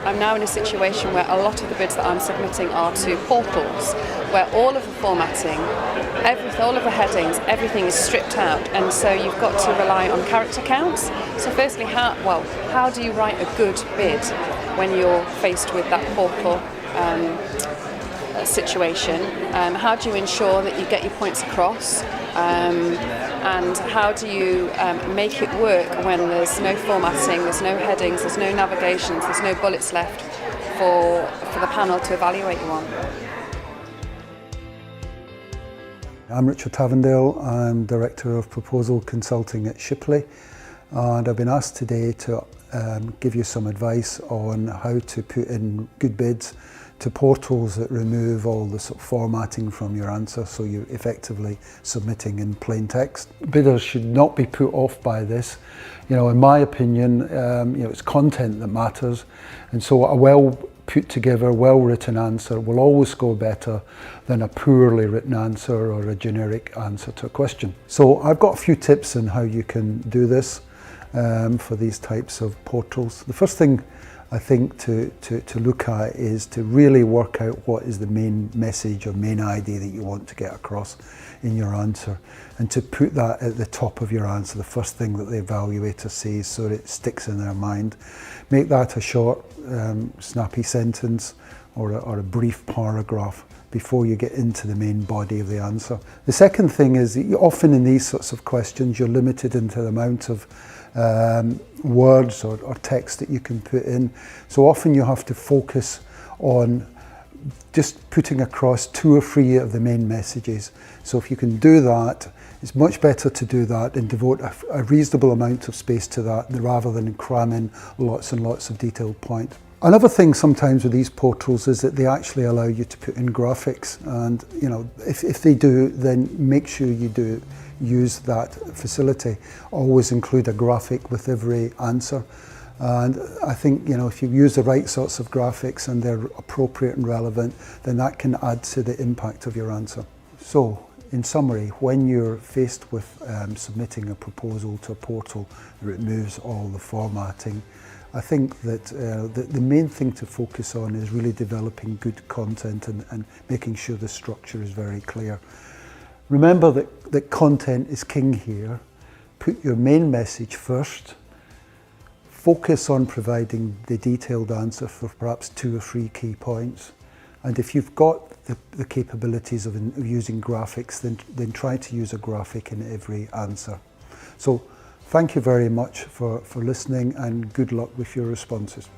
I'm now in a situation where a lot of the bids that I'm submitting are to portals, where all of the formatting, all of the headings, everything is stripped out, and so you've got to rely on character counts. So firstly, how do you write a good bid when you're faced with that portal situation? How do you ensure that you get your points across? And how do you make it work when there's no formatting, there's no headings, there's no navigations, there's no bullets left for the panel to evaluate you on? I'm Richard Tavendale. I'm Director of Proposal Consulting at Shipley, and I've been asked today to give you some advice on how to put in good bids to portals that remove all the sort of formatting from your answer, so you're effectively submitting in plain text. Bidders should not be put off by this. In my opinion, it's content that matters, and so a well put together, well written answer will always score better than a poorly written answer or a generic answer to a question. So I've got a few tips on how you can do this for these types of portals. The first thing I think to look at is to really work out what is the main message or main idea that you want to get across in your answer, and to put that at the top of your answer, the first thing that the evaluator sees, so that it sticks in their mind. Make that a short, snappy sentence or a brief paragraph before you get into the main body of the answer. The second thing is that often in these sorts of questions you're limited into the amount of words or text that you can put in. So often you have to focus on just putting across 2 or 3 of the main messages. So if you can do that, it's much better to do that and devote a reasonable amount of space to that rather than cramming lots and lots of detailed points. Another thing sometimes with these portals is that they actually allow you to put in graphics, and if they do, then make sure you do use that facility. Always include a graphic with every answer, and I think if you use the right sorts of graphics and they're appropriate and relevant, then that can add to the impact of your answer. So in summary, when you're faced with submitting a proposal to a portal that removes all the formatting, I think that the main thing to focus on is really developing good content and making sure the structure is very clear. Remember that content is king here. Put your main message first. Focus on providing the detailed answer for perhaps 2 or 3 key points. And if you've got the capabilities of using graphics, then try to use a graphic in every answer. So thank you very much for listening, and good luck with your responses.